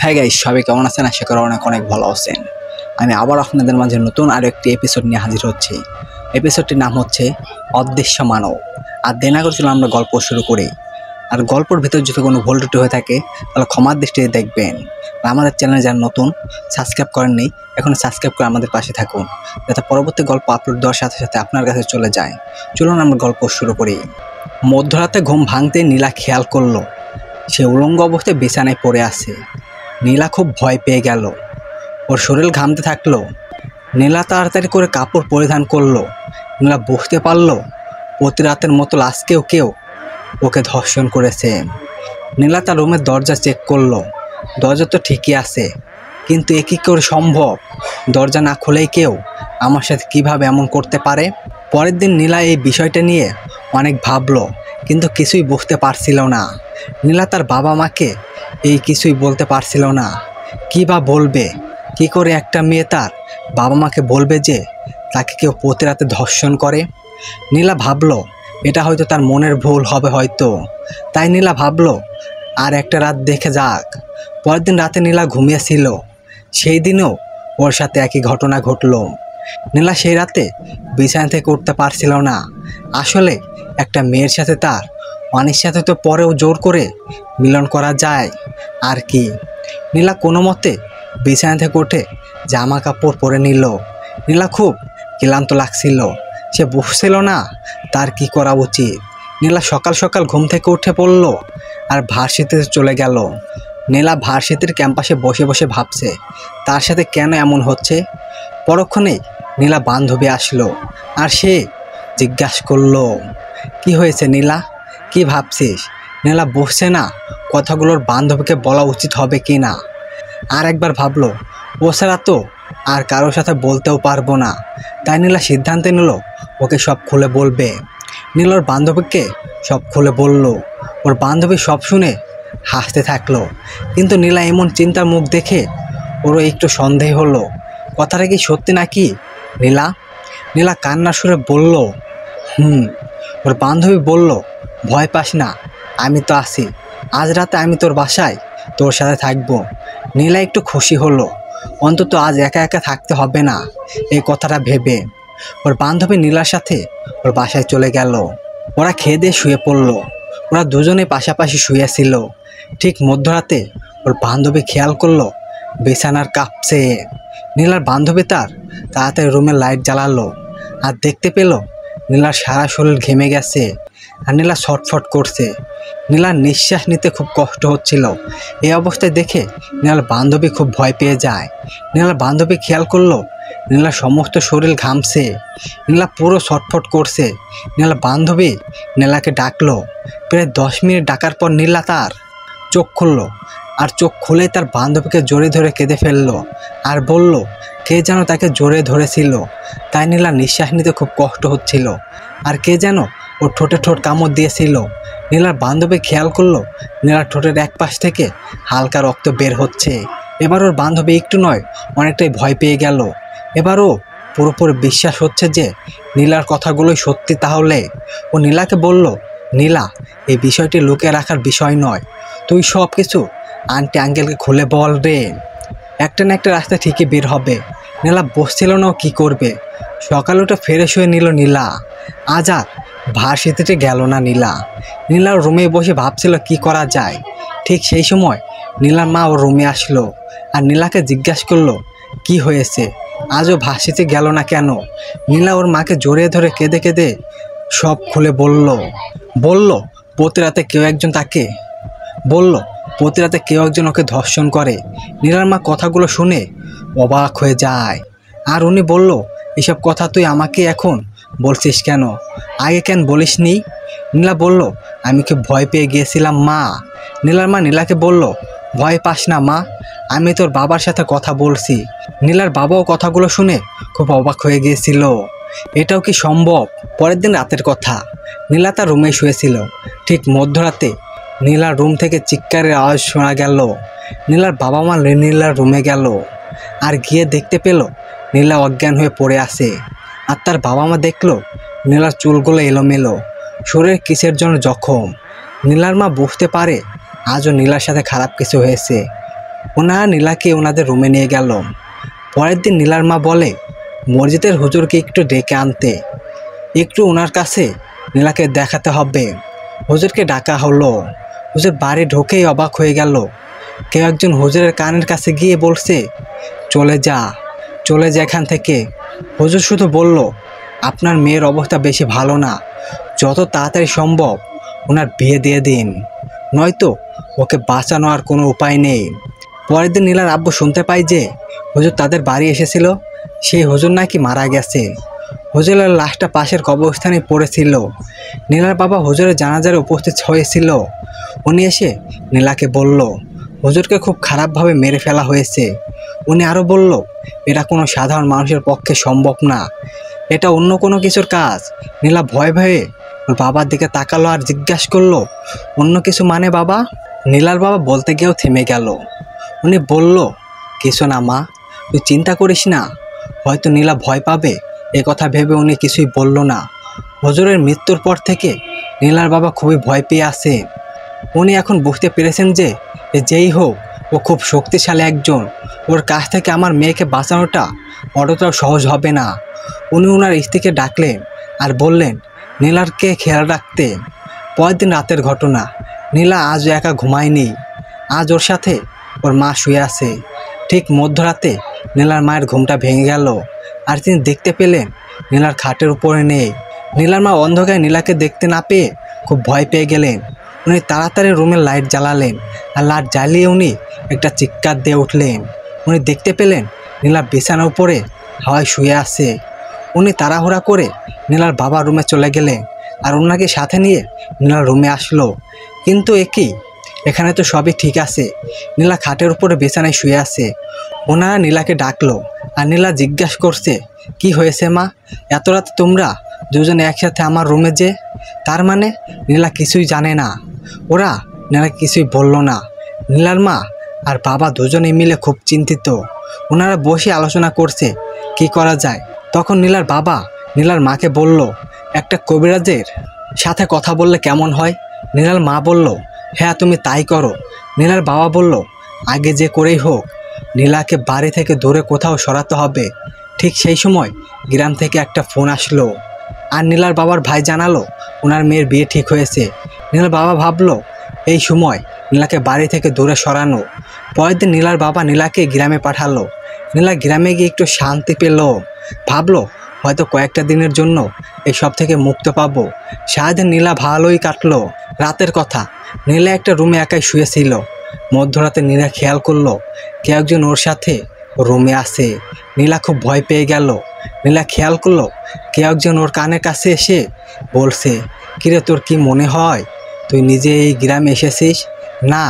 হ্যাঁ গাইস, সবাই কেমন আছেন? আশা করি অনেক অনেক ভালো আছেন। আমি আবার আপনাদের মাঝে নতুন আরও একটি এপিসোড নিয়ে হাজির হচ্ছি। এপিসোডটির নাম হচ্ছে অদৃশ্য মানব। আর দেনা করছিল আমরা গল্প শুরু করি। আর গল্পের ভিতর যদি কোনো ভুল ত্রুটি হয়ে থাকে তাহলে ক্ষমার দৃষ্টিতে দেখবেন। আর আমাদের চ্যানেলে যারা নতুন সাবস্ক্রাইব করেননি, এখন সাবস্ক্রাইব করে আমাদের পাশে থাকুন, যাতে পরবর্তী গল্প আপলোড দেওয়ার সাথে সাথে আপনার কাছে চলে যায়। চলুন আমরা গল্প শুরু করি। মধ্যরাতে ঘুম ভাঙতে নীলা খেয়াল করলো সে উলঙ্গ অবস্থায় বিছানায় পড়ে আছে। নীলা খুব ভয় পেয়ে গেল। ওর শরীর ঘামতে থাকলো। নীলা তাড়াতাড়ি করে কাপড় পরিধান করলো। নীলা বুঝতে পারলো প্রতি রাতের মতো আজকেও কেউ ওকে ধর্ষণ করেছে। নীলা তার রুমের দরজা চেক করলো। দরজা তো ঠিকই আছে, কিন্তু এ কী করে সম্ভব? দরজা না খুলেই কেউ আমার সাথে কিভাবে এমন করতে পারে? পরের দিন নীলা এই বিষয়টা নিয়ে অনেক ভাবলো, কিন্তু কিছুই বুঝতে পারছিল না। নীলা তার বাবা মাকে এই কিছুই বলতে পারছিল না। কী বা বলবে? কি করে একটা মেয়ে তার বাবা মাকে বলবে যে তাকে কেউ প্রতি রাতে ধর্ষণ করে? নীলা ভাবলো এটা হয়তো তার মনের ভুল হবে হয়তো। তাই নীলা ভাবলো আর একটা রাত দেখে যাক। পরের দিন রাতে নীলা ঘুমিয়েছিল। সেই দিনও ওর সাথে একই ঘটনা ঘটলো। নীলা সেই রাতে বিছানা থেকে উঠতে পারছিল না। আসলে একটা মেয়ের সাথে তার অনেক সাথে তো পরেও জোর করে মিলন করা যায় আর কি। নীলা কোনো মতে বিছানা থেকে উঠে জামা কাপড় পরে নিল। নীলা খুব ক্লান্ত লাগছিল। সে বুঝছিল না তার কি করা উচিত। নীলা সকাল সকাল ঘুম থেকে উঠে পড়ল আর ভার্সিটিতে চলে গেল। নীলা ভার্সিটির ক্যাম্পাসে বসে বসে ভাবছে তার সাথে কেন এমন হচ্ছে। পরক্ষণেই নীলা বান্ধবী আসলো আর সে জিজ্ঞাসা করলো, কি হয়েছে নীলা, কি ভাবছিস? নীলা বুঝছে না কথাগুলোর বান্ধবীকে বলা উচিত হবে কি না। আর একবার ভাবলো ও ছাড়া তো আর কারোর সাথে বলতেও পারবো না। তাই নীলা সিদ্ধান্ত নিল ওকে সব খুলে বলবে। নীলার বান্ধবীকে সব খুলে বলল। ওর বান্ধবী সব শুনে হাসতে থাকলো, কিন্তু নীলা এমন চিন্তার মুখ দেখে ওরও একটু সন্দেহ হলো। কথাটা কি সত্যি নাকি? নীলা কান্নার সুরে বলল, ওর বান্ধবী বলল, ভয় পাস না, আমি তো আছি। আজ রাতে আমি তোর বাসায় তোর সাথে থাকবো। নীলা একটু খুশি হলো, অন্তত আজ একা একা থাকতে হবে না এই কথাটা ভেবে। ওর বান্ধবী নীলার সাথে ওর বাসায় চলে গেল। ওরা খেয়ে দিয়ে শুয়ে পড়ল। ওরা দুজনে পাশাপাশি শুয়েছিল। ঠিক মধ্যরাতে ওর বান্ধবী খেয়াল করলো বিছানার কাঁপছে। নীলার বান্ধবী তার তাড়াতাড়ি রুমের লাইট জ্বালালো আর দেখতে পেল নীলার সারা শরীর ঘেমে গেছে আর নীলা ছটফট করছে। নীলার নিঃশ্বাস নিতে খুব কষ্ট হচ্ছিল। এই অবস্থায় দেখে নীলার বান্ধবী খুব ভয় পেয়ে যায়। নীলার বান্ধবী খেয়াল করলো নীলার সমস্ত শরীর ঘামছে। নীলা পুরো ছটফট করছে। নীলার বান্ধবী নীলাকে ডাকলো। প্রায় 10 মিনিট ডাকার পর নীলা তার চোখ খুললো আর চোখ খুলে তার বান্ধবীকে জড়িয়ে ধরে কেঁদে ফেললো আর বলল কে যেন তাকে জড়িয়ে ধরেছিল। তাই নীলা নিঃশ্বাস নিতে খুব কষ্ট হচ্ছিল আর কে যেন ওর ঠোঁটে ঠোঁট কামড় দিয়েছিল। নীলার বান্ধবী খেয়াল করলো নীলার ঠোঁটের এক পাশ থেকে হালকা রক্ত বের হচ্ছে। এবার ওর বান্ধবী একটু নয় অনেকটাই ভয় পেয়ে গেল। এবারও পুরোপুরি বিশ্বাস হচ্ছে যে নীলার কথাগুলোই সত্যি। তাহলে ও নীলাকে বলল, নীলা, এই বিষয়টি লুকিয়ে রাখার বিষয় নয়, তুই সব কিছু আন্টি আঙ্কেলকে খুলে বল রে। একটা না একটা রাস্তা ঠিকই বের হবে। নীলা বসছিল না ও কী করবে। সকালে ওটা ফ্রেশ হয়ে নিল নীলা। আজ আর ভার্সিটিতে গেল না নীলা। নীলার রুমে বসে ভাবছিল কি করা যায়। ঠিক সেই সময় নীলার মা ওর রুমে আসলো আর নীলাকে জিজ্ঞাসা করলো কি হয়েছে, আজও ভার্সিটিতে গেল না কেন? নীলা ওর মাকে জড়িয়ে ধরে কেঁদে কেঁদে সব খুলে বলল প্রতি রাতে কেউ একজন ওকে ধর্ষণ করে। নীলার মা কথাগুলো শুনে অবাক হয়ে যায় আর উনি বলল, এসব কথা তুই আমাকে এখন বলছিস কেন? আগে কেন বলিসনি? নীলা বলল, আমি কি ভয় পেয়ে গিয়েছিলাম মা। নীলার মা নীলাকে বলল, ভয় পাস না মা, আমি তোর বাবার সাথে কথা বলছি। নীলার বাবাও কথাগুলো শুনে খুব অবাক হয়ে গিয়েছিল। এটাও কি সম্ভব? পরের দিন রাতের কথা। নীলা তার রুমে শুয়েছিল। ঠিক মধ্যরাতে নীলার রুম থেকে চিৎকারের আওয়াজ শোনা গেল। নীলার বাবা মা নীলার রুমে গেল আর গিয়ে দেখতে পেল নীলা অজ্ঞান হয়ে পড়ে আছে। আর তার বাবা মা দেখলো নীলার চুলগুলো এলোমেলো, শরীরে কিসের জন্য জখম। নীলার মা বুঝতে পারে আজও নীলার সাথে খারাপ কিছু হয়েছে। ওনারা নীলাকে ওনাদের রুমে নিয়ে গেল। পরের দিন নীলার মা বলে মসজিদের হুজুরকে একটু ডেকে আনতে, একটু ওনার কাছে নীলাকে দেখাতে হবে। হুজুরকে ডাকা হলো। হুজুর বাড়ি ঢুকেই অবাক হয়ে গেল। কেউ একজন হুজুরের কানের কাছে গিয়ে বলছে, চলে যা, চলে যা এখান থেকে। হুজুর শুধু বলল, আপনার মেয়ের অবস্থা বেশি ভালো না, যত তাড়াতাড়ি সম্ভব ওনার বিয়ে দিয়ে দিন, নয়তো ওকে বাঁচানো আর কোনো উপায় নেই। পরের দিন নীলার আব্বু শুনতে পায় যে হুজুর তাদের বাড়ি এসেছিল, সেই হুজুর নাকি মারা গেছে। হুজুরের লাশটা পাশের কবরস্থানে পড়েছিল। নীলার বাবা হুজুরের জানাজারে উপস্থিত হয়েছিল। উনি এসে নীলাকে বলল, হুজুরকে খুব খারাপভাবে মেরে ফেলা হয়েছে। উনি আরও বলল, এটা কোনো সাধারণ মানুষের পক্ষে সম্ভব না, এটা অন্য কোনো কিছুর কাজ। নীলা ভয়ে ভয়ে ওর বাবার দিকে তাকালো আর জিজ্ঞাসা করলো, অন্য কিছু মানে বাবা? নীলার বাবা বলতে গিয়েও থেমে গেল। উনি বলল, কিছু না মা, তুই চিন্তা করিস না। হয়তো নীলা ভয় পাবে, এ কথা ভেবে উনি কিছুই বলল না। হুজুরের মৃত্যুর পর থেকে নীলার বাবা খুবই ভয় পেয়ে আছে। উনি এখন বুঝতে পেরেছেন যে যেই হোক ও খুব শক্তিশালী একজন, ওর কাছ থেকে আমার মেয়েকে বাঁচানোটা অতটাও সহজ হবে না। উনি ওনার স্ত্রীকে ডাকলেন আর বললেন নীলারকে খেয়াল রাখতে। পরের দিন রাতের ঘটনা। নীলা আজও একা ঘুমায়নি। আজ ওর সাথে ওর মা শুয়ে আছে। ঠিক মধ্যরাতে নীলার মায়ের ঘুমটা ভেঙে গেল আর তিনি দেখতে পেলেন নীলার খাটের উপরে নেই। নীলার মা অন্ধকারে নীলাকে দেখতে না পেয়ে খুব ভয় পেয়ে গেলেন। উনি তাড়াতাড়ি রুমের লাইট জ্বালালেন আর লাইট জ্বালিয়ে উনি একটা চিৎকার দিয়ে উঠলেন। উনি দেখতে পেলেন নীলা বিছানার উপরে হাওয়ায় শুয়ে আছে। উনি তাড়াহুড়া করে নীলার বাবার রুমে চলে গেলেন আর ওনাকে সাথে নিয়ে নীলার রুমে আসলো। কিন্তু এখানে তো সবই ঠিক আছে, নীলা খাটের উপরে বিছানায় শুয়ে আছে। ওনারা নীলাকে ডাকলো আর নীলা জিজ্ঞাসা করছে, কি হয়েছে মা? এত রাতে তোমরা দুজনে একসাথে আমার রুমে যে? তার মানে নীলা কিছুই জানে না। ওরা নীলাকে কিছুই বলল না। নীলার মা আর বাবা দুজনে মিলে খুব চিন্তিত। ওনারা বসে আলোচনা করছে কি করা যায়। তখন নীলার বাবা নীলার মাকে বলল, একটা কবিরাজের সাথে কথা বললে কেমন হয়? নীলার মা বলল, হ্যাঁ তুমি তাই করো। নীলার বাবা বলল, আগে যে করেই হোক নীলাকে বাড়ি থেকে দূরে কোথাও সরাতে হবে। ঠিক সেই সময় গ্রাম থেকে একটা ফোন আসলো আর নীলার বাবার ভাই জানালো ওনার মেয়ের বিয়ে ঠিক হয়েছে। নীলার বাবা ভাবলো এই সময় নীলাকে বাড়ি থেকে দূরে সরানো। পরের দিন নীলার বাবা নীলাকে গ্রামে পাঠালো। নীলা গ্রামে গিয়ে একটু শান্তি পেল। ভাবলো হয়তো কয়েকটা দিনের জন্য এইসব থেকে মুক্ত পাবো। সারাদিন নীলা ভালোই কাটলো। রাতের কথা, নীলা একটা রুমে একাই শুয়েছিল। মধ্যরাতে নীলা খেয়াল করলো কেউ একজন ওর সাথে রুমে আসে। নীলা খুব ভয় পেয়ে গেল। নীলা খেয়াল করলো কেউ একজন ওর কানের কাছে এসে বলছে, কিরে তোর কি মনে হয় তুই নিজে এই গ্রামে এসেছিস? না,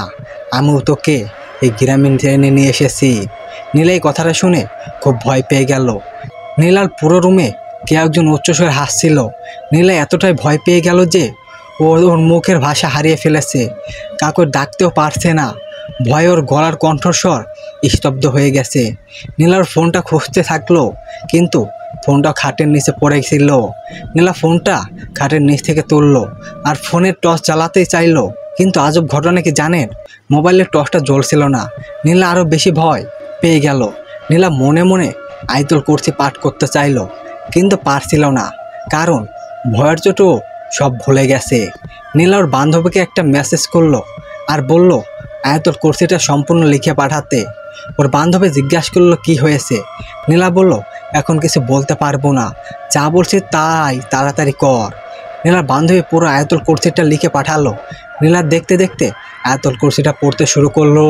আমিও তোকে এই গ্রামে টেনে নিয়ে এসেছি। নীলা এই কথাটা শুনে খুব ভয় পেয়ে গেল। নীলার পুরো রুমে কেউ একজন উচ্চস্বরে হাসছিল। নীলা এতটাই ভয় পেয়ে গেল যে ওর মুখের ভাষা হারিয়ে ফেলেছে। কাউকে ডাকতেও পারছে না। ভয়ে ওর গলার কণ্ঠস্বর স্তব্ধ হয়ে গেছে। নীলার ফোনটা খুঁজতে থাকলো, কিন্তু ফোনটা খাটের নিচে পড়ে ছিল। নীলা ফোনটা খাটের নিচ থেকে তুললো আর ফোনের টর্চ জ্বালাতেই চাইলো, কিন্তু আজব ঘটনা কি জানেন, মোবাইলের টর্চটা জ্বলছিল না। নীলা আরও বেশি ভয় পেয়ে গেল। নীলা মনে মনে আয়াতুল কুরসি পাঠ করতে চাইলো, কিন্তু পারছিল না, কারণ ভয়ের চোটও সব ভুলে গেছে। নীলা ওর বান্ধবীকে একটা মেসেজ করলো আর বলল আয়াতুল কুরসিটা সম্পূর্ণ লিখে পাঠাতে। ওর বান্ধবী জিজ্ঞাসা করলো কি হয়েছে। নীলা বলল, এখন কিছু বলতে পারবো না, যা বলছি তাই তাড়াতাড়ি কর। নীলার বান্ধবী পুরো আয়াতুল কুরসিটা লিখে পাঠালো। নীলা দেখতে দেখতে আয়াতুল কুরসিটা পড়তে শুরু করলো।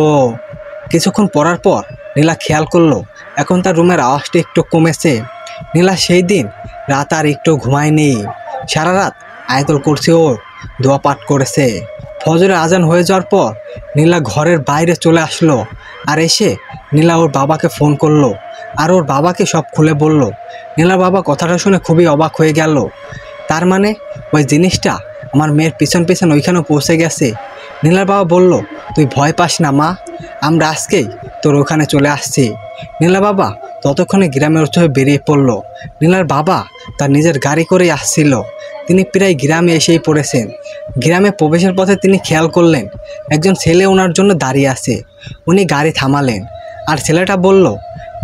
কিছুক্ষণ পড়ার পর নীলা খেয়াল করলো এখন তার রুমের আওয়াজটা একটু কমেছে। নীলা সেই দিন রাত আর একটু ঘুমায়নি। সারা রাত আয়াতুল কুরসি ও দোয়া পাঠ করেছে। ফজরের আজান হয়ে যাওয়ার পর নীলা ঘরের বাইরে চলে আসলো আর এসে নীলা ওর বাবাকে ফোন করলো আর ওর বাবাকে সব খুলে বলল। নীলার বাবা কথাটা শুনে খুবই অবাক হয়ে গেল। তার মানে ওই জিনিসটা আমার মেয়ের পিছন পিছন ওইখানেও পৌঁছে গেছে। নীলার বাবা বলল, তুই ভয় পাস না মা, আমরা আজকেই তোর ওখানে চলে আসছি। নীলা বাবা ততক্ষণে গ্রামের উৎসবে বেরিয়ে পড়ল। নীলার বাবা তার নিজের গাড়ি করেই আসছিল। তিনি প্রায় গ্রামে এসেই পড়েছেন। গ্রামে প্রবেশের পথে তিনি খেয়াল করলেন একজন ছেলে ওনার জন্য দাঁড়িয়ে আছে। উনি গাড়ি থামালেন আর ছেলেটা বলল,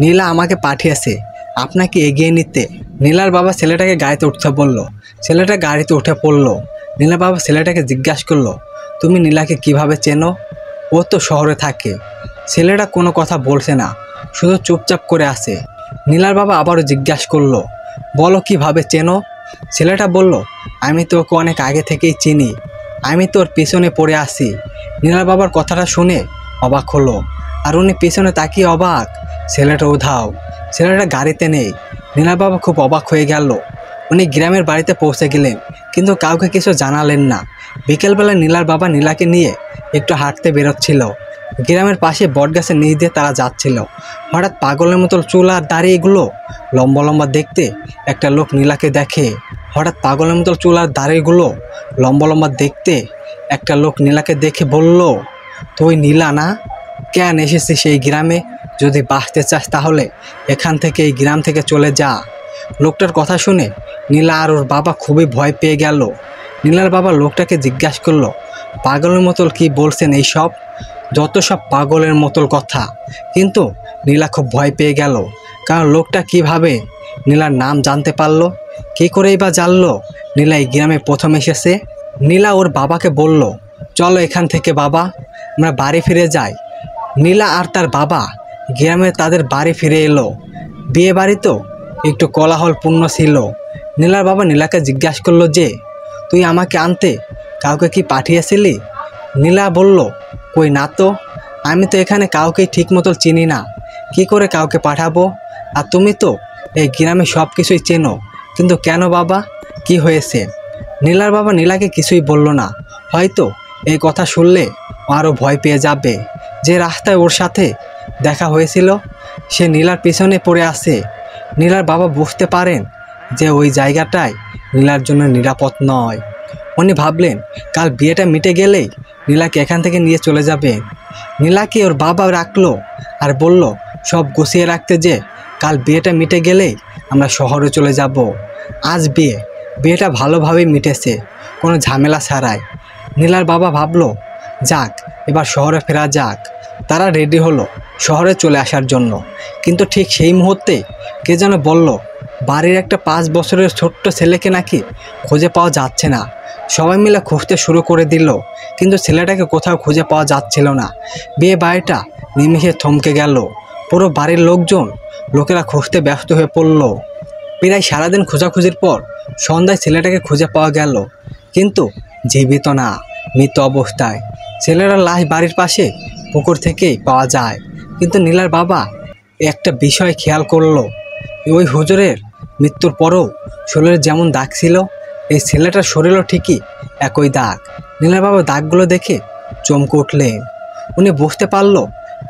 নীলা আমাকে পাঠিয়েছে আপনাকে এগিয়ে নিতে। নীলার বাবা ছেলেটাকে গাড়িতে উঠতে বলল। ছেলেটা গাড়িতে উঠে পড়ল। নীলার বাবা ছেলেটাকে জিজ্ঞাসা করলো, তুমি নীলাকে কিভাবে চেনো? ও তো শহরে থাকে। ছেলেটা কোনো কথা বলছে না, শুধু চুপচাপ করে আছে। নীলার বাবা আবারও জিজ্ঞাসা করলো, বলো কিভাবে চেনো? ছেলেটা বলল, আমি তো ওকে অনেক আগে থেকেই চিনি, আমি তোর পিছনে পড়ে আসি। নীলার বাবার কথাটা শুনে অবাক হলো, আর উনি পিছনে তাকিয়ে অবাক। ছেলেটা উধাও, ছেলেটা গাড়িতে নেই। নীলার বাবা খুব অবাক হয়ে গেল। উনি গ্রামের বাড়িতে পৌঁছে গেলেন, কিন্তু কাউকে কিছু জানালেন না। বিকেলবেলা নীলার বাবা নীলাকে নিয়ে একটু হাঁটতে বেরোচ্ছিল। গ্রামের পাশে বটগাছের নিচ দিয়ে তারা যাচ্ছিল। হঠাৎ পাগলের মতো চুল আর দাড়ি এগুলো লম্বা লম্বা দেখতে একটা লোক নীলাকে দেখে। হঠাৎ পাগলের মতো চুল আর দাড়িগুলো লম্বা লম্বা দেখতে একটা লোক নীলাকে দেখে বলল, তুই নীলা না? কেন এসেছিস সেই গ্রামে? যদি বাঁচতে চাস তাহলে এখান থেকে, এই গ্রাম থেকে চলে যা। লোকটার কথা শুনে নীলা আর ওর বাবা খুবই ভয় পেয়ে গেল। নীলার বাবা লোকটাকে জিজ্ঞাসা করলো, পাগলের মতল কি বলছেন এইসব? যত সব পাগলের মতল কথা। কিন্তু নীলা খুব ভয় পেয়ে গেল, কারণ লোকটা কিভাবে নীলার নাম জানতে পারলো? কী করেই বা জানলো নীলা এই গ্রামে প্রথম এসেছে? নীলা ওর বাবাকে বলল, চলো এখান থেকে বাবা, আমরা বাড়ি ফিরে যাই। নীলা আর তার বাবা গ্রামে তাদের বাড়ি ফিরে এলো। বিয়ে বাড়ি তো একটু কোলাহলপূর্ণ ছিল। নীলার বাবা নীলাকে জিজ্ঞাসা করলো যে, তুই আমাকে আনতে কাউকে কি পাঠিয়েছিলি? নীলা বলল, কই না তো, আমি তো এখানে কাউকে ঠিক মতো চিনি না, কি করে কাউকে পাঠাবো? আর তুমি তো এই গ্রামে সব কিছুই চেনো, কিন্তু কেন বাবা, কি হয়েছে? নীলার বাবা নীলাকে কিছুই বলল না। হয়তো এই কথা শুনলে ও আরও ভয় পেয়ে যাবে। যে রাস্তায় ওর সাথে দেখা হয়েছিল সে নীলার পিছনে পড়ে আছে। নীলার বাবা বুঝতে পারেন যে ওই জায়গাটায় নীলার জন্য নিরাপদ নয়। উনি ভাবলেন কাল বিয়েটা মিটে গেলেই নীলাকে এখান থেকে নিয়ে চলে যাবে। নীলাকে ওর বাবা রাখলো আর বলল সব গুছিয়ে রাখতে, যে কাল বিয়েটা মিটে গেলেই আমরা শহরে চলে যাব। আজ বিয়েটা ভালোভাবেই মিটেছে, কোনো ঝামেলা ছাড়াই। নীলার বাবা ভাবলো, যাক এবার শহরে ফেরা যাক। তারা রেডি হলো শহরে চলে আসার জন্য। কিন্তু ঠিক সেই মুহূর্তে কে যেন বলল, বাড়ির একটা 5 বছরের ছোট্ট ছেলেকে নাকি খুঁজে পাওয়া যাচ্ছে না। সবাই মিলে খুঁজতে শুরু করে দিল, কিন্তু ছেলেটাকে কোথাও খুঁজে পাওয়া যাচ্ছিল না। বিয়ে বাড়িটা নিমিষে থমকে গেল। পুরো বাড়ির লোকেরা খুঁজতে ব্যস্ত হয়ে পড়ল। প্রায় সারাদিন খোঁজাখুঁজির পর সন্ধ্যায় ছেলেটাকে খুঁজে পাওয়া গেল, কিন্তু জীবিত না, মৃত অবস্থায়। ছেলেটার লাশ বাড়ির পাশে পুকুর থেকেই পাওয়া যায়। কিন্তু নীলার বাবা একটা বিষয় খেয়াল করলো, ওই হুজুরের মৃত্যুর পরও শরীরে যেমন দাগ ছিল, এই ছেলেটার শরীরও ঠিকই একই দাগ। নীলার বাবা দাগগুলো দেখে চমকে উঠলেন। উনি বুঝতে পারলো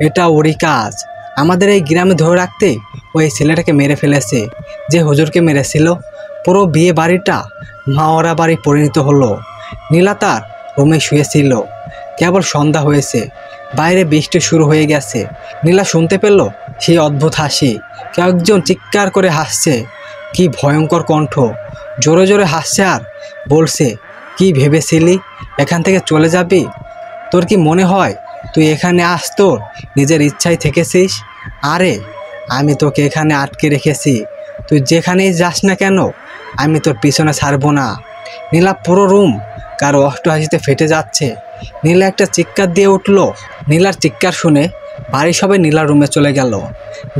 এটা ওরই কাজ। আমাদের এই গ্রামে ধরে রাখতে ওই ছেলেটাকে মেরে ফেলেছে, যে হুজুরকে মেরেছিল। পুরো বিয়ে বাড়িটা মাওরা বাড়ি পরিণত হলো। নীলা তার রুমে শুয়েছিল। কেবল সন্ধ্যা হয়েছে, বাইরে বৃষ্টি শুরু হয়ে গেছে। নীলা শুনতে পেল সেই অদ্ভুত হাসি। কেউ একজন চিৎকার করে হাসছে। কি ভয়ঙ্কর কণ্ঠ, জোরে জোরে হাসছে আর বলছে, কি ভেবেছিলি এখান থেকে চলে যাবি? তোর কি মনে হয় তুই এখানে তোর নিজের ইচ্ছায় থেকেছিস? আরে আমি তোকে এখানে আটকে রেখেছি, তুই যেখানেই যাস না কেন আমি তোর পিছনে ছাড়বো না। নীলা পুরো রুম কারো অষ্টহাসিতে ফেটে যাচ্ছে। নীলা একটা চিৎকার দিয়ে উঠল। নীলার চিৎকার শুনে বাড়ির সবাই নীলার রুমে চলে গেল।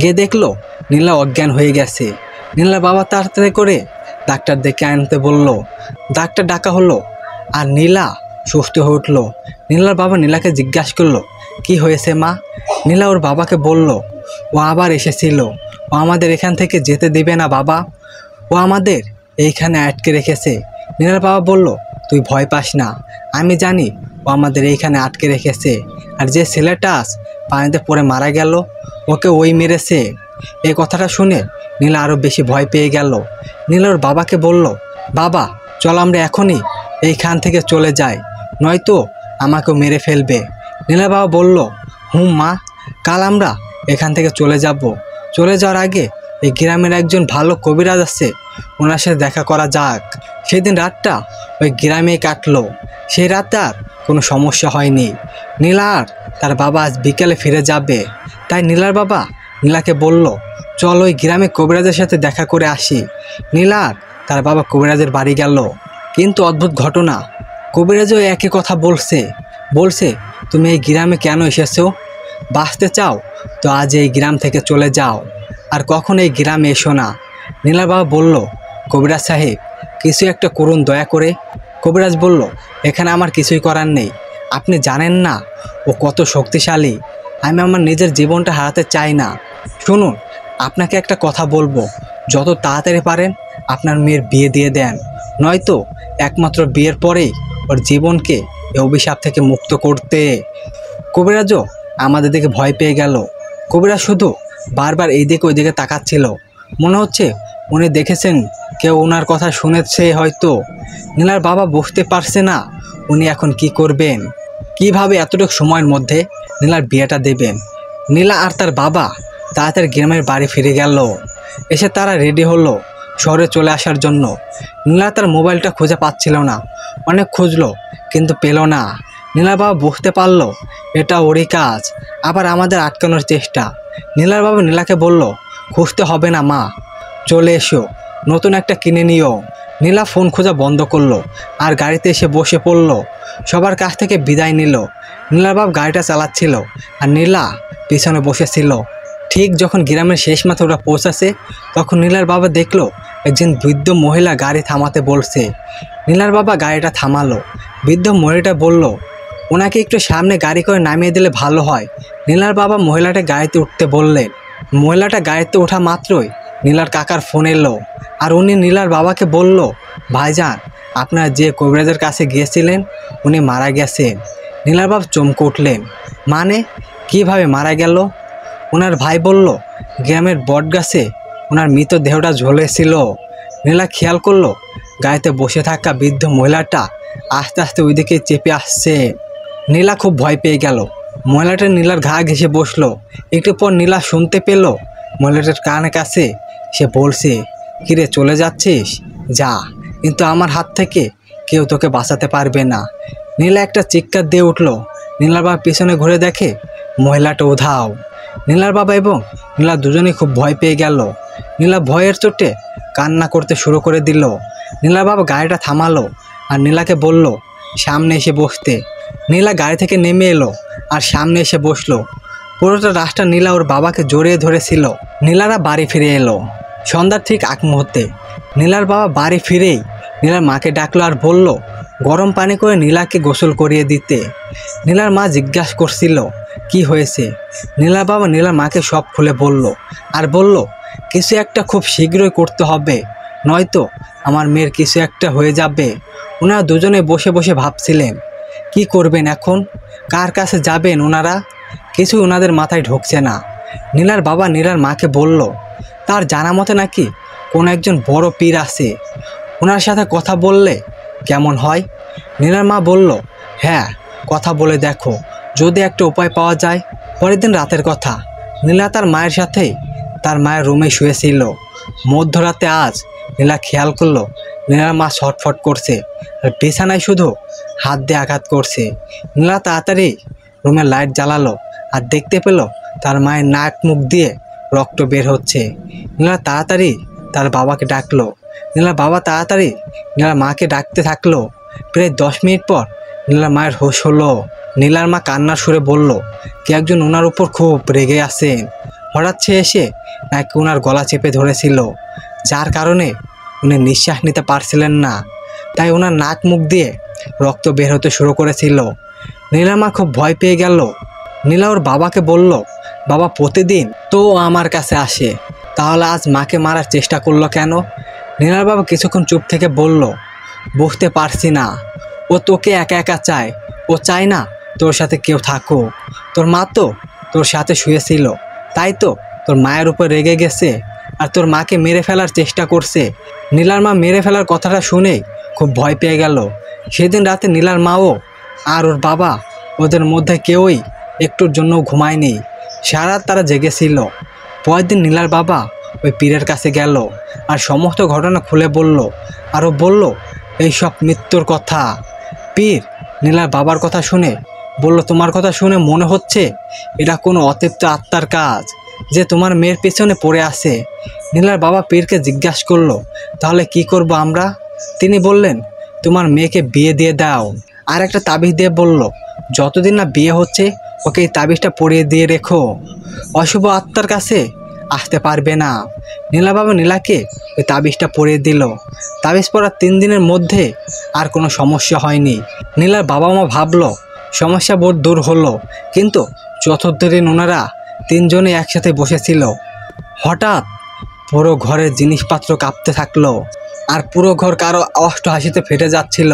গিয়ে দেখলো নীলা অজ্ঞান হয়ে গেছে। নীলার বাবা তাড়াতাড়ি করে ডাক্তার ডেকে আনতে বলল। ডাক্তার ডাকা হলো আর নীলা সুস্থ হয়ে উঠল। নীলার বাবা নীলাকে জিজ্ঞাসা করলো, কি হয়েছে মা? নীলা ওর বাবাকে বলল, ও আবার এসেছিল, ও আমাদের এখান থেকে যেতে দেবে না বাবা, ও আমাদের এইখানে আটকে রেখেছে। নীলার বাবা বলল, তুই ভয় পাস না, আমি জানি ও আমাদের এইখানে আটকে রেখেছে। আর যে ছেলেটা আজ পানিতে পড়ে মারা গেল ওকে ওই মেরেছে। এই কথাটা শুনে নীলা আরও বেশি ভয় পেয়ে গেল। নীলা ওর বাবাকে বলল, বাবা চল আমরা এখনই এইখান থেকে চলে যাই, নয়তো আমাকেও মেরে ফেলবে। নীলার বাবা বলল, মা, কাল আমরা এখান থেকে চলে যাব। চলে যাওয়ার আগে এই গ্রামের একজন ভালো কবিরাজ আছে, ওনার সাথে দেখা করা যাক। সেদিন রাতটা ওই গ্রামেই কাটলো। সেই রাতে আর কোনো সমস্যা হয়নি। নীলা আর তার বাবা আজ বিকেলে ফিরে যাবে। তাই নীলার বাবা নীলাকে বলল, চল ওই গ্রামে কবিরাজের সাথে দেখা করে আসি। নীলা আর তার বাবা কবিরাজের বাড়ি গেল। কিন্তু অদ্ভুত ঘটনা, কবিরাজও একই কথা বলছে তুমি এই গ্রামে কেন এসেছো? বাঁচতে চাও তো আজ এই গ্রাম থেকে চলে যাও, আর কখন এই গ্রামে এসো না। নীলার বাবা বলল, কবিরাজ সাহেব কিছু একটা করুন দয়া করে। কবিরাজ বলল, এখানে আমার কিছুই করার নেই। আপনি জানেন না ও কত শক্তিশালী। আমি আমার নিজের জীবনটা হারাতে চাই না। শুনুন, আপনাকে একটা কথা বলবো, যত তাড়াতাড়ি পারেন আপনার মেয়ের বিয়ে দিয়ে দেন, নয়তো একমাত্র বিয়ের পরেই ওর জীবনকে এই অভিশাপ থেকে মুক্ত করতে। কবিরাজও আমাদের দিকে ভয় পেয়ে গেল। কবিরাজ শুধু বারবার এইদিকে ওইদিকে তাকাচ্ছিল। মনে হচ্ছে উনি দেখেছেন কেউ ওনার কথা শুনেছে হয়তো। নীলার বাবা বুঝতে পারছে না উনি এখন কি করবেন, কিভাবে এতটুকু সময়ের মধ্যে নীলার বিয়েটা দেবেন। নীলা আর তার বাবা তাড়াতাড়ি গ্রামের বাড়ি ফিরে গেল। এসে তারা রেডি হলো শহরে চলে আসার জন্য। নীলা তার মোবাইলটা খুঁজে পাচ্ছিল না, অনেক খুঁজলো কিন্তু পেল না। নীলার বাবা বুঝতে পারলো এটা ওরই কাজ, আবার আমাদের আটকানোর চেষ্টা। নীলার বাবা নীলাকে বলল, খুঁজতে হবে না মা, চলে এসো, নতুন একটা কিনে নিও। নীলা ফোন খোঁজা বন্ধ করলো আর গাড়িতে এসে বসে পড়লো। সবার কাছ থেকে বিদায় নিল। নীলার বাবা গাড়িটা চালাচ্ছিল আর নীলা পিছনে বসেছিল। ঠিক যখন গ্রামের শেষ মাথা ওরা পৌঁছাছে, তখন নীলার বাবা দেখলো একজন বৃদ্ধ মহিলা গাড়ি থামাতে বলছে। নীলার বাবা গাড়িটা থামালো। বৃদ্ধ মহিলাটা বলল, ওনাকে একটু সামনে গাড়ি করে নামিয়ে দিলে ভালো হয়। নীলার বাবা মহিলাটা গাড়িতে উঠতে বললেন। মহিলাটা গাড়িতে ওঠা মাত্রই নীলার কাকার ফোন এলো আর উনি নীলার বাবাকে বলল, ভাইজান আপনারা যে কবিরাজের কাছে গিয়েছিলেন উনি মারা গেছেন। নীলার বাবা চমকে উঠলেন, মানে কিভাবে মারা গেল? ওনার ভাই বলল, গ্রামের বট গাছে ওনার মৃতদেহটা ঝুলেছিল। নীলা খেয়াল করলো গাড়িতে বসে থাকা বৃদ্ধ মহিলাটা আস্তে আস্তে ওইদিকে চেপে আসছে। নীলা খুব ভয় পেয়ে গেল। মহিলাটা নীলার ঘা ঘেঁষে বসলো। একটু পর নীলা শুনতে পেল মহিলাটার কানে কাছে সে বলছে, কিরে চলে যাচ্ছিস? যা, কিন্তু আমার হাত থেকে কেউ তোকে বাঁচাতে পারবে না। নীলা একটা চিৎকার দিয়ে উঠলো। নীলার বাবা পিছনে ঘুরে দেখে মহিলাটা উধাও। নীলার বাবা এবং নীলা দুজনেই খুব ভয় পেয়ে গেল। নীলা ভয়ের চোটে কান্না করতে শুরু করে দিল। নীলার বাবা গাড়িটা থামালো আর নীলাকে বলল, সামনে এসে বসতে। নীলা গাড়ি থেকে নেমে এলো আর সামনে এসে বসলো। পুরোটা রাস্তা নীলা ওর বাবাকে জড়িয়ে ধরেছিল। নীলারা বাড়ি ফিরে এলো সন্ধ্যার ঠিক আগ মুহূর্তে। নীলার বাবা বাড়ি ফিরেই নীলার মাকে ডাকলো আর বলল, গরম পানি করে নীলাকে গোসল করিয়ে দিতে। নীলার মা জিজ্ঞাসা করছিল কি হয়েছে। নীলার বাবা নীলার মাকে সব খুলে বলল আর বলল, কিছু একটা খুব শীঘ্রই করতে হবে, নয়তো আমার মেয়ের কিছু একটা হয়ে যাবে। ওনারা দুজনে বসে বসে ভাবছিলেন কি করবেন এখন, কার কাছে যাবেন ওনারা। কিছু ওনাদের মাথায় ঢুকছে না। নীলার বাবা নীলার মাকে বলল, তার জানা মতে নাকি কোনো একজন বড় পীর আছে, ওনার সাথে কথা বললে কেমন হয়। নীলার মা বলল, হ্যাঁ কথা বলে দেখো, যদি একটা উপায় পাওয়া যায়। পরের দিন রাতের কথা, নীলা তার মায়ের সাথে তার মায়ের রুমে শুয়েছিল। মধ্যরাতে আজ নীলা খেয়াল করলো নীলার মা ছটফট করছে আর বিছানায় শুধু হাত দিয়ে আঘাত করছে। নীলা তাড়াতাড়ি রুমের লাইট জ্বালালো আর দেখতে পেল তার মায়ের নাক মুখ দিয়ে রক্ত বের হচ্ছে। নীলা তাড়াতাড়ি তার বাবাকে ডাকলো। নীলার বাবা তাড়াতাড়ি নীলার মাকে ডাকতে থাকলো। প্রায় 10 মিনিট পর নীলার মায়ের হোশ হলো। নীলার মা কান্নার সুরে বলল, কে একজন ওনার উপর খুব রেগে আছেন। হঠাৎ সে এসে নাকি ওনার গলা চেপে ধরেছিল, যার কারণে উনি নিঃশ্বাস নিতে পারছিলেন না। তাই ওনার নাক মুখ দিয়ে রক্ত বের হতে শুরু করেছিল। নীলার মা খুব ভয় পেয়ে গেল। নীলা ওর বাবাকে বলল, বাবা প্রতিদিন তো আমার কাছে আসে, তাহলে আজ মাকে মারার চেষ্টা করলো কেন? নীলার বাবা কিছুক্ষণ চুপ থেকে বলল, বুঝতে পারছি না, ও তোকে একা একা চায়, ও চায় না তোর সাথে কেউ থাকুক। তোর মা তো তোর সাথে শুয়েছিল, তাই তো তোর মায়ের উপর রেগে গেছে আর তোর মাকে মেরে ফেলার চেষ্টা করছে। নীলার মা মেরে ফেলার কথাটা শুনেই খুব ভয় পেয়ে গেল। সেদিন রাতে নীলার মাও আর ওর বাবা ওদের মধ্যে কেউই একটুর জন্য ঘুমায়নি। সারা রাত তারা জেগেছিল। পরের দিন নীলার বাবা ওই পীরের কাছে গেল আর সমস্ত ঘটনা খুলে বলল। আরও বলল এইসব মৃত্যুর কথা। পীর নীলার বাবার কথা শুনে বলল, তোমার কথা শুনে মনে হচ্ছে এটা কোনো অতৃপ্ত আত্মার কাজ যে তোমার মেয়ের পেছনে পড়ে আছে। নীলার বাবা পীরকে জিজ্ঞাসা করলো, তাহলে কি করব আমরা? তিনি বললেন, তোমার মেয়েকে বিয়ে দিয়ে দাও। আর একটা তাবিজ দিয়ে বলল, যতদিন না বিয়ে হচ্ছে ওকে এই তাবিজটা পরিয়ে দিয়ে রেখো, অশুভ আত্মার কাছে আসতে পারবে না। নীলা বাবা নীলাকে ওই তাবিজটা পরিয়ে দিল। তাবিজ পরার 3 দিনের মধ্যে আর কোনো সমস্যা হয়নি। নীলার বাবা মা ভাবলো সমস্যা বোধ দূর হলো, কিন্তু চতুর্থ দিন ওনারা 3 জনে একসাথে বসেছিল। হঠাৎ পুরো ঘরের জিনিসপত্র কাঁপতে থাকলো, আর পুরো ঘর কারো অষ্ট হাসিতে ফেটে যাচ্ছিল।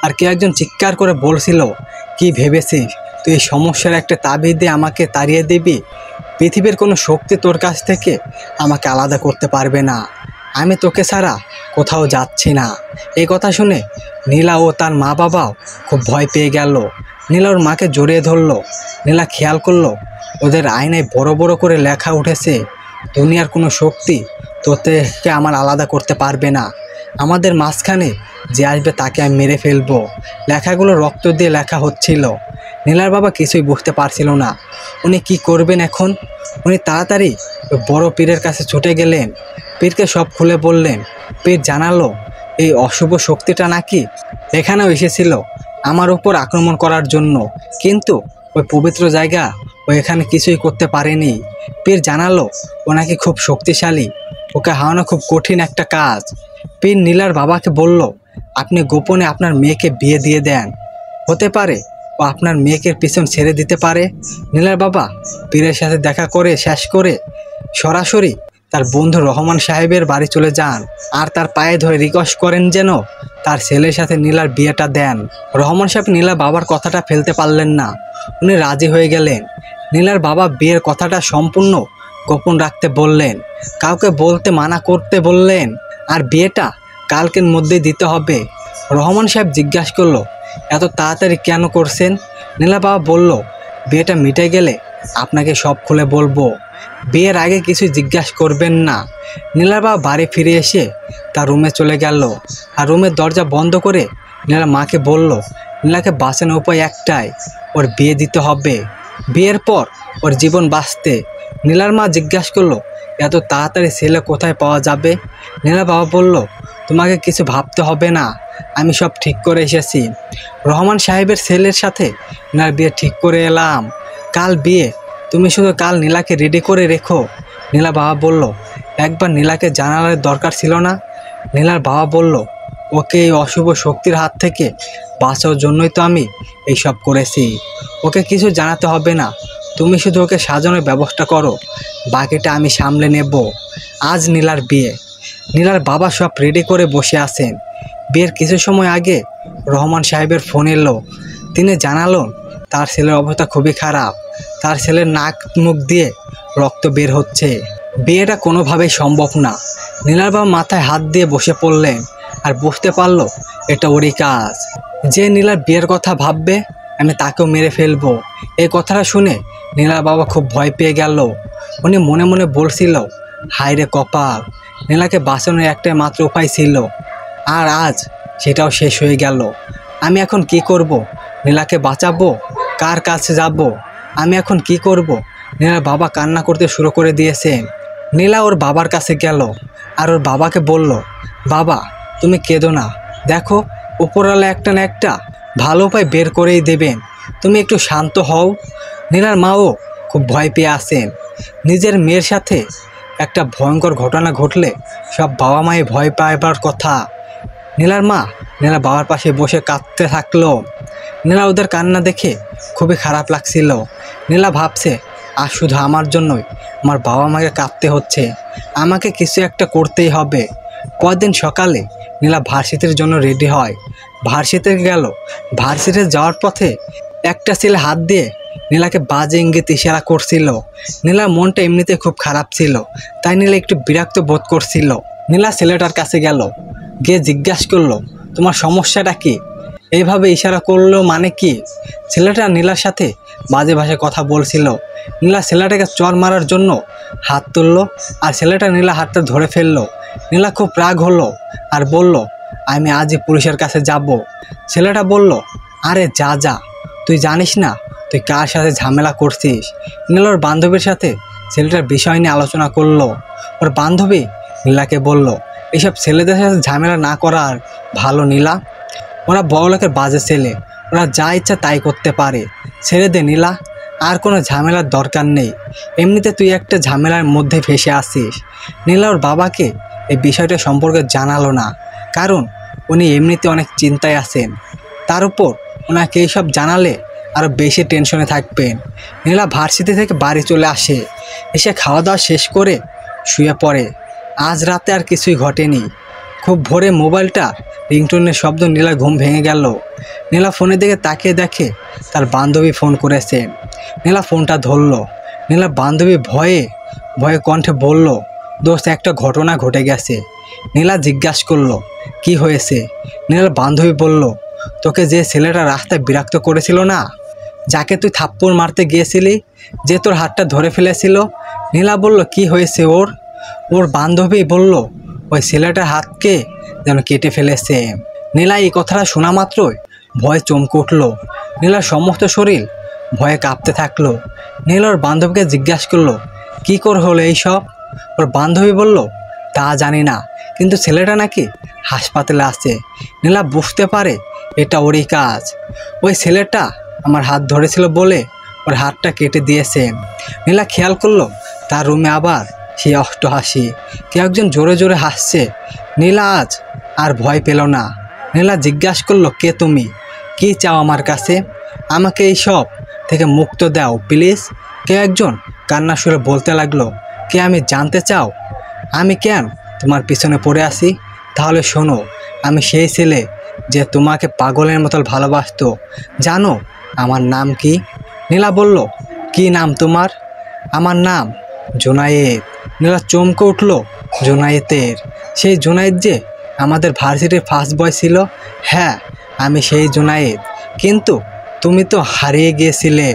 আর কেউ একজন চিৎকার করে বলছিল, কি ভেবেছিস তুই এই সমস্যার একটা তাবিজ দিয়ে আমাকে তাড়িয়ে দিবি? পৃথিবীর কোনো শক্তি তোর কাছ থেকে আমাকে আলাদা করতে পারবে না। আমি তোকে ছাড়া কোথাও যাচ্ছি না। এই কথা শুনে নীলা ও তার মা বাবাও খুব ভয় পেয়ে গেল। নীলা ওর মাকে জড়িয়ে ধরলো। নীলা খেয়াল করলো ওদের আয়নায় বড় বড় করে লেখা উঠেছে, দুনিয়ার কোনো শক্তি তোকে আমার আলাদা করতে পারবে না। আমাদের মাঝখানে যে আসবে তাকে আমি মেরে ফেলবো। লেখাগুলো রক্ত দিয়ে লেখা হচ্ছিল। নীলার বাবা কিছুই বুঝতে পারছিল না উনি কি করবেন এখন। উনি তাড়াতাড়ি ওই বড় পীরের কাছে ছুটে গেলেন। পীরকে সব খুলে বললেন। পীর জানালো, এই অশুভ শক্তিটা নাকি এখানেও এসেছিল আমার উপর আক্রমণ করার জন্য, কিন্তু ওই পবিত্র জায়গা ও এখানে কিছুই করতে পারেনি। পীর জানালো ও নাকি খুব শক্তিশালী, ওকে হারানো খুব কঠিন একটা কাজ। পীর নীলার বাবাকে বলল, আপনি গোপনে আপনার মেয়েকে বিয়ে দিয়ে দেন, হতে পারে ও আপনার মেয়েকে পিছন ছেড়ে দিতে পারে। নীলার বাবা পীরের সাথে দেখা করে শেষ করে সরাসরি তার বন্ধু রহমান সাহেবের বাড়ি চলে যান, আর তার পায়ে ধরে রিকোয়েস্ট করেন যেন তার ছেলের সাথে নীলার বিয়েটা দেন। রহমান সাহেব নীলার বাবার কথাটা ফেলতে পারলেন না, উনি রাজি হয়ে গেলেন। নীলার বাবা বিয়ের কথাটা সম্পূর্ণ গোপন রাখতে বললেন, কাউকে বলতে মানা করতে বললেন, আর বিয়েটা কালকের মধ্যেই দিতে হবে। রহমান সাহেব জিজ্ঞাসা করলো, এত তাড়াতাড়ি কেন করছেন? নীলা বাবা বলল, বিয়েটা মিটে গেলে আপনাকে সব খুলে বলবো, বিয়ের আগে কিছু জিজ্ঞাসা করবেন না। নীলার বাবা বাড়ি ফিরে এসে তার রুমে চলে গেল, আর রুমের দরজা বন্ধ করে নীলার মাকে বলল, নীলাকে বাঁচানোর উপায় একটাই, ওর বিয়ে দিতে হবে। বিয়ের পর ওর জীবন বাঁচতে। নীলার মা জিজ্ঞাসা করলো, এত তাড়াতাড়ি ছেলে কোথায় পাওয়া যাবে? নীলার বাবা বলল, তোমাকে কিছু ভাবতে হবে না, আমি সব ঠিক করে এসেছি। রহমান সাহেবের ছেলের সাথে নীলার বিয়ে ঠিক করে এলাম। কাল বিয়ে, তুমি শুধু কাল নীলাকে রেডি করে রেখো। নীলা বাবা বলল, একবার নীলাকে জানার দরকার ছিল না? নীলার বাবা বলল, ওকে এই অশুভ শক্তির হাত থেকে বাঁচার জন্যই তো আমি এইসব করেছি। ওকে কিছু জানাতে হবে না, তুমি শুধু ওকে সাজানোর ব্যবস্থা করো, বাকিটা আমি সামলে নেব। আজ নীলার বিয়ে। নীলার বাবা সব রেডি করে বসে আছেন। বিয়ের কিছু সময় আগে রহমান সাহেবের ফোন এলো। তিনি জানালেন তার ছেলের অবস্থা খুবই খারাপ, তার ছেলের নাক মুখ দিয়ে রক্ত বের হচ্ছে, বিয়েটা কোনোভাবেই সম্ভব না। নীলার বাবা মাথায় হাত দিয়ে বসে পড়লেন, আর বুঝতে পারলো এটা ওরই কাজ। যে নীলার বিয়ের কথা ভাববে আমি তাকেও মেরে ফেলবো। এই কথাটা শুনে নীলার বাবা খুব ভয় পেয়ে গেল। উনি মনে মনে বলছিল, হায় রে কপাল, নীলাকে বাঁচানোর একটাই মাত্র উপায় ছিল, আর আজ সেটাও শেষ হয়ে গেল। আমি এখন কি করব? নীলাকে বাঁচাবো? কার কাছে যাব? আমি এখন কি করব? নীলার বাবা কান্না করতে শুরু করে দিয়েছেন। নীলা ওর বাবার কাছে গেল, আর ওর বাবাকে বলল, বাবা তুমি কেঁদো না, দেখো উপরওয়ালা একটা না একটা ভালো উপায় বের করেই দেবেন, তুমি একটু শান্ত হও। নীলার মাও খুব ভয় পেয়ে আসেন। নিজের মেয়ের সাথে একটা ভয়ঙ্কর ঘটনা ঘটলে সব বাবা মায়ে ভয় পাইবার কথা। নীলার মা নীলার বাবার পাশে বসে কাঁদতে থাকলো। নীলা ওদের কান্না দেখে খুবই খারাপ লাগছিল। নীলা ভাবছে, আর শুধু আমার জন্যই আমার বাবা মাকে কাঁদতে হচ্ছে, আমাকে কিছু একটা করতেই হবে। পরদিন সকালে নীলা ভার্সিটির জন্য রেডি হয়। ভার্সিটিতে গেল। ভার্সিটিতে যাওয়ার পথে একটা ছেলে হাত দিয়ে নীলাকে বাজে ইঙ্গিত ইশারা করছিল। নীলার মনটা এমনিতে খুব খারাপ ছিল, তাই নীলা একটু বিরক্ত বোধ করছিল। নীলা ছেলেটার কাছে গেল, গিয়ে জিজ্ঞাসা করলো, তোমার সমস্যাটা কি? এইভাবে ইশারা করলো মানে কি? ছেলেটা নীলার সাথে বাজে ভাষায় কথা বলছিল। নীলা ছেলেটাকে চর মারার জন্য হাত তুললো, আর ছেলেটা নীলা হাতটা ধরে ফেললো। নীলা খুব রাগ হলো আর বলল, আমি আজই পুলিশের কাছে যাব। ছেলেটা বলল, আরে যা যা, তুই জানিস না তুই কার সাথে ঝামেলা করছিস। নীলা ওর বান্ধবীর সাথে ছেলেটার বিষয় নিয়ে আলোচনা করলো। ওর বান্ধবী নীলাকে বলল, এইসব ছেলেদের সাথে ঝামেলা না করার ভালো নীলা, ওরা বড়লোকের বাজে ছেলে, ওরা যা ইচ্ছা তাই করতে পারে, ছেড়ে দে নীলা, আর কোনো ঝামেলার দরকার নেই। এমনিতে তুই একটা ঝামেলার মধ্যে ফেসে আসিস। নীলা ওর বাবাকে এই বিষয়টা সম্পর্কে জানালো না, কারণ উনি এমনিতে অনেক চিন্তায় আছেন। তার উপর ওনাকে এইসব জানালে আরও বেশি টেনশনে থাকবেন। নীলা ভার্সিটি থেকে বাড়ি চলে আসে, এসে খাওয়া দাওয়া শেষ করে শুয়ে পড়ে। আজ রাতে আর কিছুই ঘটেনি। খুব ভোরে মোবাইলটা রিংটোনের শব্দ নীলার ঘুম ভেঙে গেল। নীলা ফোনের দিকে তাকিয়ে দেখে তার বান্ধবী ফোন করেছেন। নীলা ফোনটা ধরল। নীলার বান্ধবী ভয়ে ভয়ে কণ্ঠে বলল, দোস্ত একটা ঘটনা ঘটে গেছে। নীলা জিজ্ঞাসা করলো, কি হয়েছে? নীলার বান্ধবী বলল, তোকে যে ছেলেটা রাস্তায় বিরক্ত করেছিল না, যাকে তুই থাপ্পড় মারতে গিয়েছিলি, যে তোর হাতটা ধরে ফেলেছিল। নীলা বলল, কি হয়েছে ওর? ওর বান্ধবী বলল, ওই ছেলেটার হাতকে যেন কেটে ফেলেছে। নীলা এই কথাটা শোনা মাত্রই ভয়ে চমকে উঠল। নীলার সমস্ত শরীর ভয়ে কাঁপতে থাকলো। নীলা ওর বান্ধবীকে জিজ্ঞাসা করলো, কী করে হলো এইসব? ওর বান্ধবী বলল, তা জানি না, কিন্তু ছেলেটা নাকি হাসপাতালে আছে। নীলা বুঝতে পারে এটা ওরই কাজ। ওই ছেলেটা আমার হাত ধরেছিল বলে ওর হাতটা কেটে দিয়েছে। নীলা খেয়াল করলো তার রুমে আবার সেই অষ্ট হাসি, কেউ একজন জোরে জোরে হাসছে। নীলা আজ আর ভয় পেল না। নীলা জিজ্ঞাসা করলো, কে তুমি? কি চাও আমার কাছে? আমাকে এই সব থেকে মুক্ত দাও প্লিজ। কেউ একজন কান্না সুরে বলতে লাগলো, কে আমি জানতে চাও আমি কেন তোমার পিছনে পড়ে আসি? তাহলে শোনো, আমি সেই ছেলে যে তোমাকে পাগলের মতো ভালোবাসতো। জানো আমার নাম কি? নীলা বলল, কি নাম তোমার? আমার নাম জোনায়েদ। নীলা চমকে উঠল, জোনায়েতের? সেই জোনায়েদ যে আমাদের ভার্সিটির ফার্স্ট বয় ছিল? হ্যাঁ, আমি সেই জোনায়েদ। কিন্তু তুমি তো হারিয়ে গিয়েছিলে,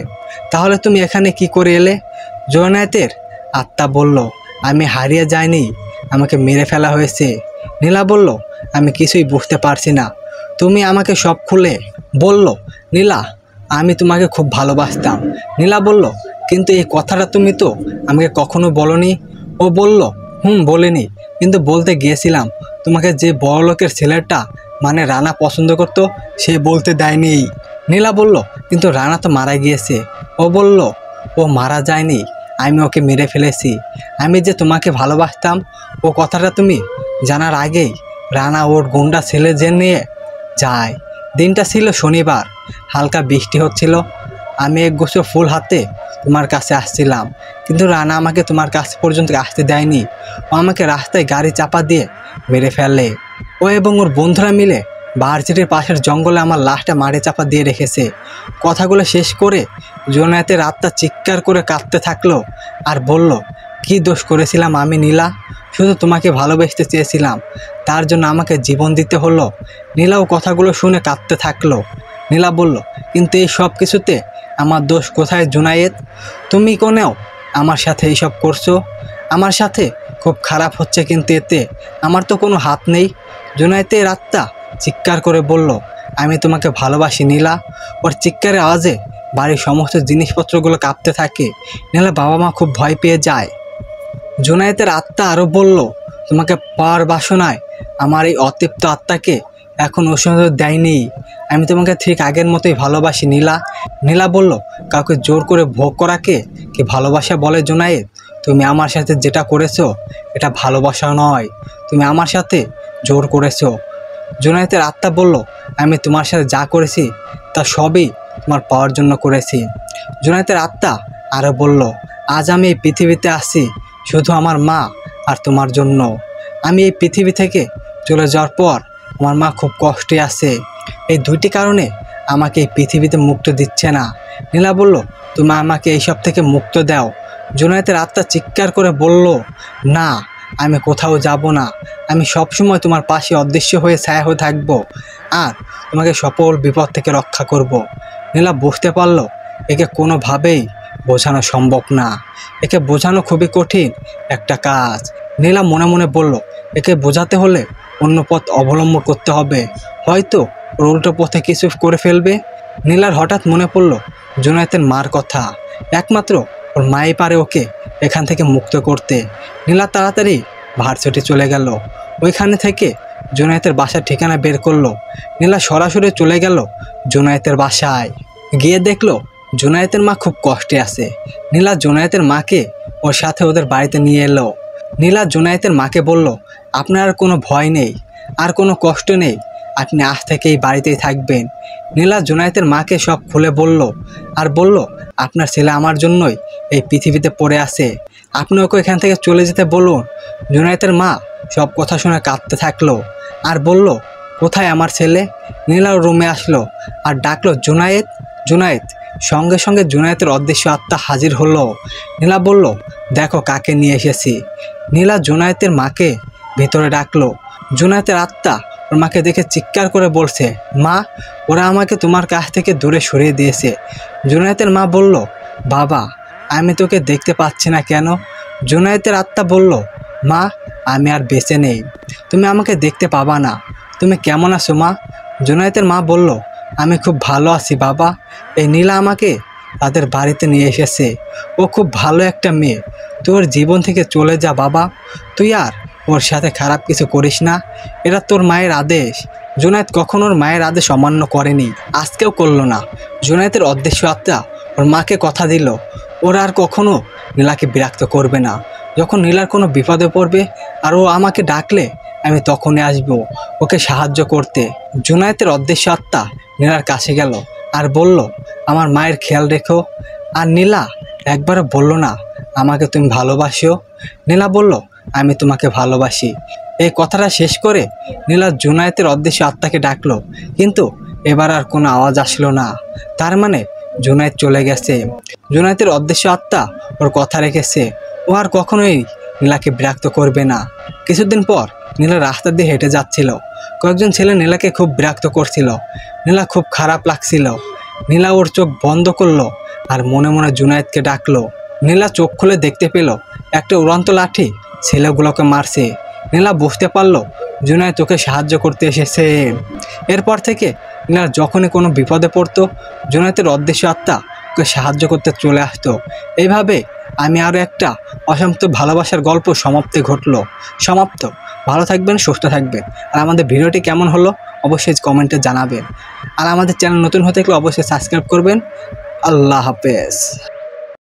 তাহলে তুমি এখানে কি করে এলে? জোনায়েতের আত্মা বলল, আমি হারিয়ে যাইনি, আমাকে মেরে ফেলা হয়েছে। নীলা বলল, আমি কিছুই বুঝতে পারছি না। তুমি আমাকে সব খুলে বলল। নীলা, আমি তোমাকে খুব ভালোবাসতাম। নীলা বলল, কিন্তু এই কথাটা তুমি তো আমাকে কখনো বলনি। ও বলল, বলিনি, কিন্তু বলতে গিয়েছিলাম। তোমাকে যে বড়লোকের ছেলেটা মানে রানা পছন্দ করতো, সে বলতে দেয়নি। নীলা বলল, কিন্তু রানা তো মারা গিয়েছে। ও বলল, ও মারা যায়নি, আমি ওকে মেরে ফেলেছি। আমি যে তোমাকে ভালোবাসতাম ও কথাটা তুমি জানার আগেই রানা ওর গুন্ডা ছেলে যে নিয়ে যায়। দিনটা ছিল শনিবার, হালকা বৃষ্টি হচ্ছিল। আমি এক গুচ্ছ ফুল হাতে তোমার কাছে আসছিলাম, কিন্তু রানা আমাকে তোমার কাছে পর্যন্ত আসতে দেয়নি। ও আমাকে রাস্তায় গাড়ি চাপা দিয়ে মেরে ফেলে। ও এবং ওর বন্ধুরা মিলে ভার্সিটির পাশের জঙ্গলে আমার লাশটা মারে চাপা দিয়ে রেখেছে। কথাগুলো শেষ করে জোনায়েতের আত্মা চিৎকার করে কাঁদতে থাকলো আর বলল, কি দোষ করেছিলাম আমি নীলা? শুধু তোমাকে ভালোবাসতে চেয়েছিলাম, তার জন্য আমাকে জীবন দিতে হলো। নীলাও কথাগুলো শুনে কাঁদতে থাকলো। নীলা বলল, কিন্তু এই সব কিছুতে আমার দোষ কোথায় জোনায়েত? তুমি কোনেও আমার সাথে এইসব করছো? আমার সাথে খুব খারাপ হচ্ছে, কিন্তু এতে আমার তো কোনো হাত নেই। জোনায়েতের আত্মা চিৎকার করে বলল, আমি তোমাকে ভালোবাসি নীলা। ওর চিৎকারের আওয়াজে বাড়ির সমস্ত জিনিসপত্রগুলো কাঁপতে থাকে। নীলা বাবা মা খুব ভয় পেয়ে যায়। জোনায়েতের আত্মা আরও বলল, তোমাকে পাওয়ার বাসনায় আমার এই অতৃপ্ত আত্মাকে এখন ওষুধ দেয়নি। আমি তোমাকে ঠিক আগের মতোই ভালোবাসি নীলা। নীলা বলল, কাউকে জোর করে ভোগ করাকে কি ভালোবাসা বলে জোনায়েত? তুমি আমার সাথে যেটা করেছো এটা ভালোবাসা নয়, তুমি আমার সাথে জোর করেছো। জোনায়েতের আত্মা বলল, আমি তোমার সাথে যা করেছি তা সবই তোমার পাওয়ার জন্য করেছি। জোনায়েতের আত্মা আরও বলল, আজ আমি এই পৃথিবীতে আসি শুধু আমার মা আর তোমার জন্য। আমি এই পৃথিবী থেকে চলে যাওয়ার পর আমার মা খুব কষ্টে আছে। এই দুইটি কারণে আমাকে এই পৃথিবীতে মুক্ত দিচ্ছে না। নীলা বলল, তুমি আমাকে এইসব থেকে মুক্ত দাও। জোনায়েতের আত্মা চিৎকার করে বলল, না, আমি কোথাও যাব না। আমি সবসময় তোমার পাশে অদৃশ্য হয়ে ছায়া হয়ে থাকব আর তোমাকে সকল বিপদ থেকে রক্ষা করব। নীলা বুঝতে পারল একে কোনোভাবেই বোঝানো সম্ভব না। একে বোঝানো খুবই কঠিন একটা কাজ। নীলা মনে মনে বলল, একে বোঝাতে হলে অন্য পথ অবলম্বন করতে হবে, হয়তো ওর উল্টো পথে কিছু করে ফেলবে। নীলার হঠাৎ মনে পড়ল জুনায়েতের মার কথা। একমাত্র ওর মাই পারে ওকে এখান থেকে মুক্ত করতে। নীলা তাড়াতাড়ি ভার্সিটি চলে গেল। ওইখানে থেকে জুনায়েতের বাসার ঠিকানা বের করলো। নীলা সরাসরি চলে গেল জুনায়েতের বাসায়। গিয়ে দেখলো জুনায়েতের মা খুব কষ্টে আছে। নীলা জুনায়েতের মাকে ওর সাথে ওদের বাড়িতে নিয়ে এলো। নীলা জুনায়েতের মাকে বলল, আপনার আর কোনো ভয় নেই, আর কোনো কষ্ট নেই, আপনি আজ থেকে এই বাড়িতেই থাকবেন। নীলা জুনায়েতের মাকে সব খুলে বলল, আর বলল, আপনার ছেলে আমার জন্যই এই পৃথিবীতে পড়ে আছে, আপনি ওকে এখান থেকে চলে যেতে বলুন। জুনায়েতের মা সব কথা শুনে কাঁদতে থাকলো আর বলল, কোথায় আমার ছেলে? নীলা রুমে আসলো আর ডাকলো, জুনায়েত, জুনায়েত। সঙ্গে সঙ্গে জুনায়েতের অদৃশ্য আত্মা হাজির হলো। নীলা বলল, দেখো কাকে নিয়ে এসেছি। নীলা জুনায়েতের মাকে ভিতরে ডাকলো। জুনায়েতের আত্মা ওর মাকে দেখে চিৎকার করে বলছে, মা, ওরা আমাকে তোমার কাছ থেকে দূরে সরিয়ে দিয়েছে। জুনায়েতের মা বলল, বাবা, আমি তোকে দেখতে পাচ্ছি না কেন? জুনায়েতের আত্মা বলল, মা, আমি আর বেঁচে নেই, তুমি আমাকে দেখতে পাবা না। তুমি কেমন আছো মা? জুনায়েতের মা বলল, আমি খুব ভালো আছি বাবা। এই নীলা আমাকে তাদের বাড়িতে নিয়ে এসেছে। ও খুব ভালো একটা মেয়ে। তোর জীবন থেকে চলে যা বাবা, তুই আর ওর সাথে খারাপ কিছু করিস না। এটা তোর মায়ের আদেশ। জুনায়েত কখনো ওর মায়ের আদেশ অমান্য করেনি, আজকেও করলো না। জুনায়েতের অদৃশ্য আত্মা ওর মাকে কথা দিল, ওরা আর কখনো নীলাকে বিরক্ত করবে না। যখন নীলার কোনো বিপদে পড়বে আর ও আমাকে ডাকলে আমি তখনই আসবো ওকে সাহায্য করতে। জুনায়েতের অদৃশ্য আত্মা নীলার কাছে গেল আর বলল, আমার মায়ের খেয়াল রেখো। আর নীলা একবারও বলল না, আমাকে তুমি ভালোবাসো? নীলা বলল, আমি তোমাকে ভালোবাসি। এই কথাটা শেষ করে নীলা জুনায়েতের অদৃশ্য আত্মাকে ডাকলো, কিন্তু এবার আর কোনো আওয়াজ আসলো না। তার মানে জুনায়েত চলে গেছে। জুনায়েতের অদৃশ্য আত্মা ওর কথা রেখেছে, ও আর কখনোই নীলাকে বিরক্ত করবে না। কিছুদিন পর নীলা রাস্তা দিয়ে হেঁটে যাচ্ছিল। কয়েকজন ছেলে নীলাকে খুব বিরক্ত করছিল। নীলা খুব খারাপ লাগছিল। নীলা ওর চোখ বন্ধ করলো আর মনে মনে জুনায়েতকে ডাকলো। নীলা চোখ খুলে দেখতে পেল একটা উড়ন্ত লাঠি ছেলেগুলোকে মারছে। নীলা বুঝতে পারলো জুনায়েত ওকে সাহায্য করতে এসেছে। এরপর থেকে নীলা যখনই কোনো বিপদে পড়তো, জুনায়েতের অদৃশ্য আত্মা ওকে সাহায্য করতে চলে আসতো। এইভাবে আমি আরও একটা অসমাপ্ত ভালোবাসার গল্প সমাপ্ত। ভালো থাকবেন, সুস্থ থাকবেন। আর আমাদের ভিডিওটি কেমন হলো অবশ্যই কমেন্টে জানাবেন। আর আমাদের চ্যানেল নতুন হতে থাকলে অবশ্যই সাবস্ক্রাইব করবেন। আল্লাহ হাফেজ।